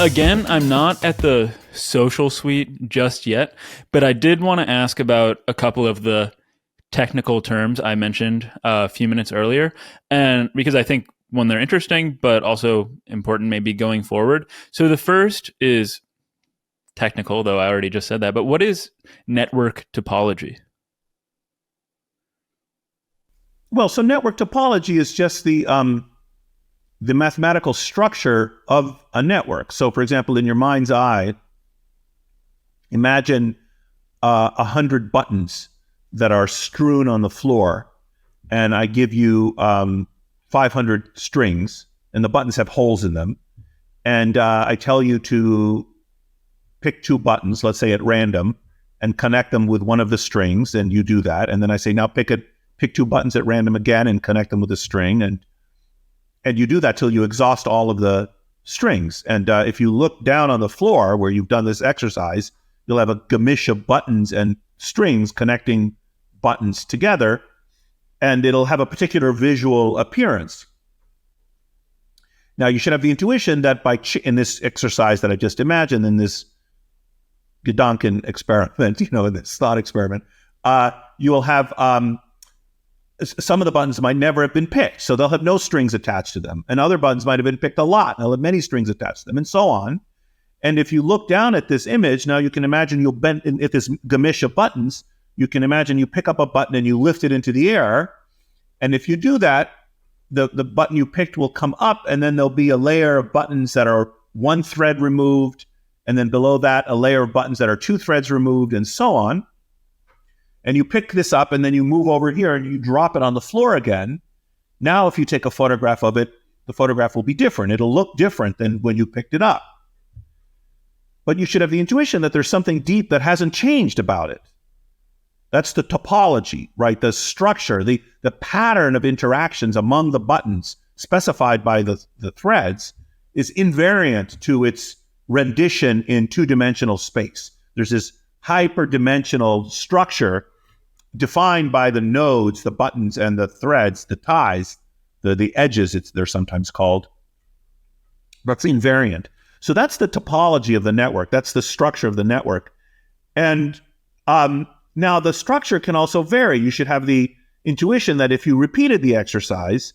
Again, I'm not at the social suite just yet, but I did want to ask about a couple of the technical terms I mentioned a few minutes earlier, and because I think one, they're interesting, but also important maybe going forward. So the first is technical, though I already just said that, but what is network topology? Well, so network topology is just the mathematical structure of a network. So, for example, in your mind's eye, imagine 100 buttons that are strewn on the floor, and I give you 500 strings, and the buttons have holes in them, and I tell you to pick 2 buttons, let's say at random, and connect them with one of the strings, and you do that, and then I say, now pick 2 buttons at random again and connect them with a string, and you do that till you exhaust all of the strings. And if you look down on the floor where you've done this exercise, you'll have a gamish of buttons and strings connecting buttons together, and it'll have a particular visual appearance. Now, you should have the intuition that in this exercise that I just imagined, in this Gedanken experiment, in this thought experiment, you will have some of the buttons might never have been picked, so they'll have no strings attached to them. And other buttons might have been picked a lot, and they'll have many strings attached to them, and so on. And if you look down at this image, now you can imagine you'll bend at this gamish of buttons. You can imagine you pick up a button and you lift it into the air. And if you do that, the button you picked will come up, and then there'll be a layer of buttons that are 1 thread removed, and then below that, a layer of buttons that are 2 threads removed, and so on. And you pick this up, and then you move over here, and you drop it on the floor again. Now, if you take a photograph of it, the photograph will be different. It'll look different than when you picked it up. But you should have the intuition that there's something deep that hasn't changed about it. That's the topology, right? The structure, the pattern of interactions among the buttons specified by the threads is invariant to its rendition in 2-dimensional space. There's this hyperdimensional structure defined by the nodes, the buttons, and the threads, the ties, the edges, they're sometimes called. That's invariant. So that's the topology of the network. That's the structure of the network. And now the structure can also vary. You should have the intuition that if you repeated the exercise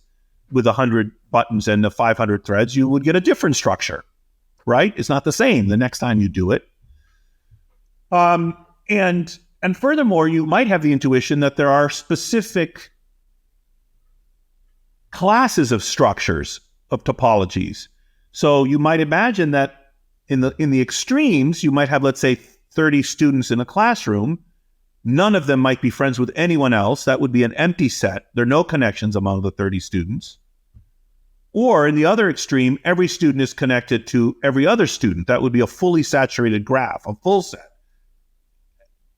with 100 buttons and the 500 threads, you would get a different structure, right? It's not the same the next time you do it. And furthermore, you might have the intuition that there are specific classes of structures of topologies. So you might imagine that in the extremes, you might have, let's say, 30 students in a classroom. None of them might be friends with anyone else. That would be an empty set. There are no connections among the 30 students. Or in the other extreme, every student is connected to every other student. That would be a fully saturated graph, a full set.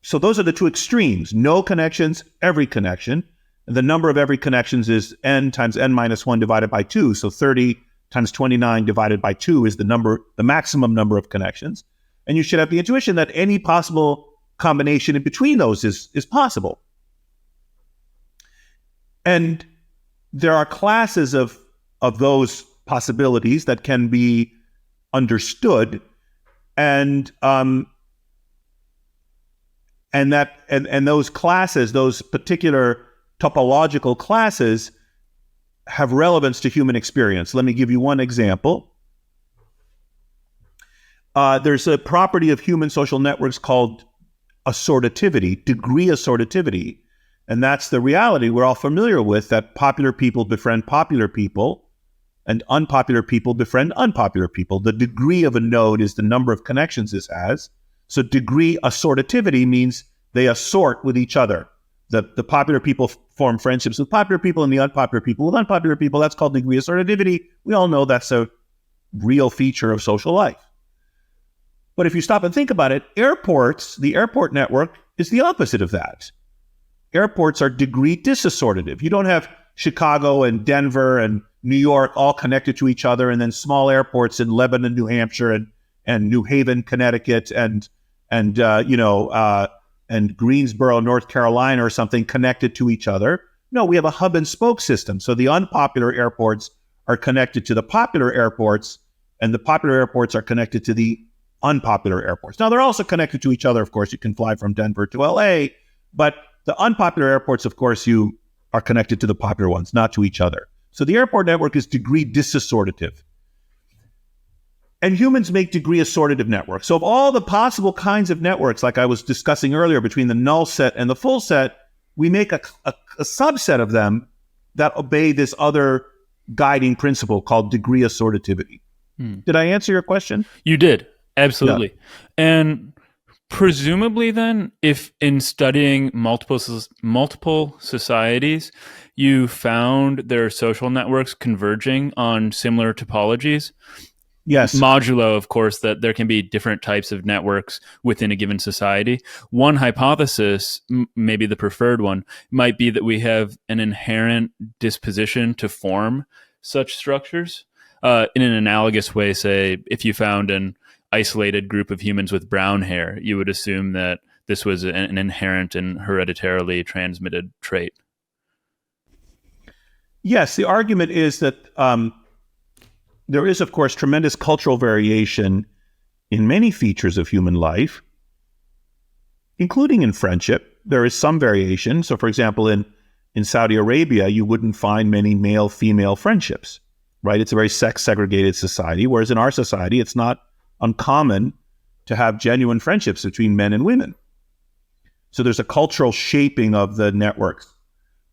So those are the 2 extremes. No connections, every connection. And the number of every connections is n times n minus 1 divided by 2. So 30 times 29 divided by 2 is the maximum number of connections. And you should have the intuition that any possible combination in between those is possible. And there are classes of those possibilities that can be understood, and those classes, those particular topological classes, have relevance to human experience. Let me give you one example. There's a property of human social networks called assortativity, degree assortativity. And that's the reality we're all familiar with, that popular people befriend popular people and unpopular people befriend unpopular people. The degree of a node is the number of connections this has. So degree assortativity means they assort with each other. The popular people form friendships with popular people and the unpopular people with unpopular people. That's called degree assortativity. We all know that's a real feature of social life. But if you stop and think about it, the airport network is the opposite of that. Airports are degree disassortative. You don't have Chicago and Denver and New York all connected to each other, and then small airports in Lebanon, New Hampshire, and New Haven, Connecticut, and Greensboro, North Carolina, or something connected to each other. No, we have a hub and spoke system. So the unpopular airports are connected to the popular airports and the popular airports are connected to the unpopular airports. Now, they're also connected to each other. Of course, you can fly from Denver to LA, but the unpopular airports, of course, you are connected to the popular ones, not to each other. So the airport network is degree disassortative. And humans make degree assortative networks. So of all the possible kinds of networks, like I was discussing earlier, between the null set and the full set, we make a subset of them that obey this other guiding principle called degree assortativity. Did I answer your question? You did. Absolutely. Yeah. And presumably then, if in studying multiple societies, you found their social networks converging on similar topologies, yes, modulo, of course, that there can be different types of networks within a given society. One hypothesis, maybe the preferred one, might be that we have an inherent disposition to form such structures. In an analogous way, say, if you found an isolated group of humans with brown hair, you would assume that this was an inherent and hereditarily transmitted trait. Yes, the argument is that there is, of course, tremendous cultural variation in many features of human life, including in friendship. There is some variation. So, for example, in Saudi Arabia, you wouldn't find many male-female friendships, right? It's a very sex-segregated society, whereas in our society, it's not uncommon to have genuine friendships between men and women. So there's a cultural shaping of the networks.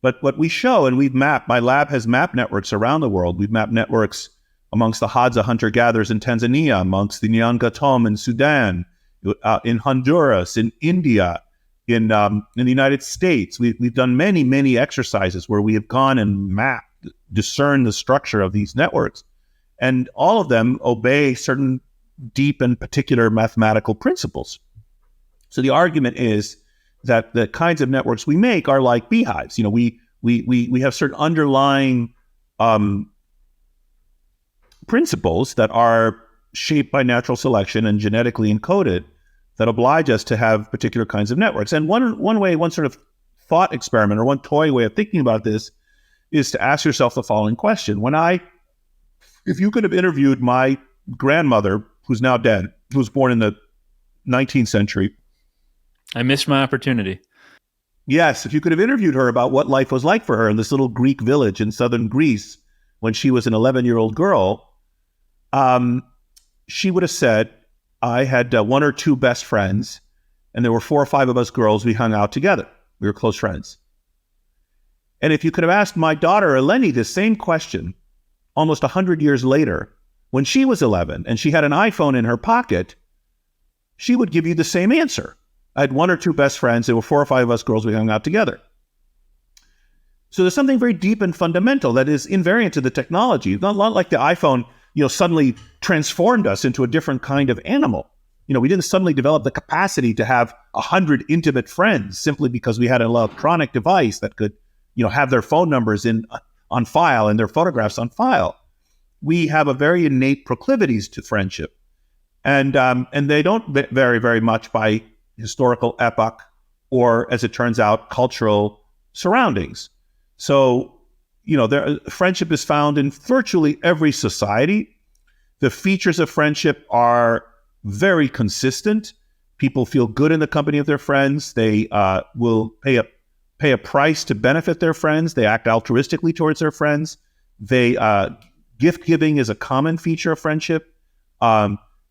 But what we show, and we've mapped, my lab has mapped networks around the world. We've mapped networks amongst the Hadza hunter-gatherers in Tanzania, amongst the Nyangatom in Sudan, in Honduras, in India, in the United States. We've done many, many exercises where we have gone and mapped, discerned the structure of these networks. And all of them obey certain deep and particular mathematical principles. So the argument is that the kinds of networks we make are like beehives. You know, we have certain underlying principles that are shaped by natural selection and genetically encoded that oblige us to have particular kinds of networks. And one sort of thought experiment or one toy way of thinking about this is to ask yourself the following question. If you could have interviewed my grandmother, who's now dead, who was born in the 19th century. I missed my opportunity. Yes, if you could have interviewed her about what life was like for her in this little Greek village in southern Greece when she was an 11-year-old girl, she would have said, I had one or two best friends, and there were 4 or 5 of us girls. We hung out together. We were close friends. And if you could have asked my daughter, Eleni, the same question almost 100 years later, when she was 11 and she had an iPhone in her pocket, she would give you the same answer. I had 1 or 2 best friends. There were 4 or 5 of us girls. We hung out together. So there's something very deep and fundamental that is invariant to the technology. Not like the iPhone, suddenly transformed us into a different kind of animal. We didn't suddenly develop the capacity to have 100 intimate friends simply because we had an electronic device that could, have their phone numbers on file and their photographs on file. We have a very innate proclivities to friendship, and they don't vary very much by historical epoch or, as it turns out, cultural surroundings. So, friendship is found in virtually every society. The features of friendship are very consistent. People feel good in the company of their friends. They will pay a price to benefit their friends. They act altruistically towards their friends. Gift giving is a common feature of friendship.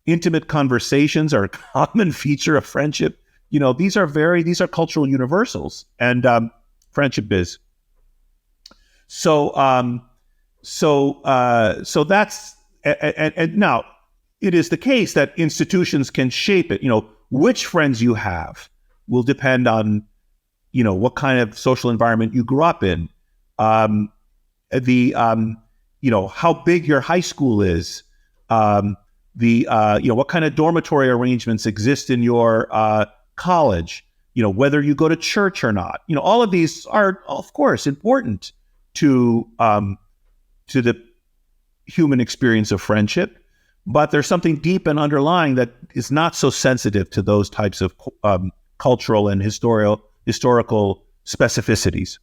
Intimate conversations are a common feature of friendship. These are cultural universals, and friendship is. So that's and now it is the case that institutions can shape it. Which friends you have will depend on what kind of social environment you grew up in. How big your high school is, what kind of dormitory arrangements exist in your college, whether you go to church or not. All of these are, of course, important to the human experience of friendship, but there's something deep and underlying that is not so sensitive to those types of cultural and historical specificities.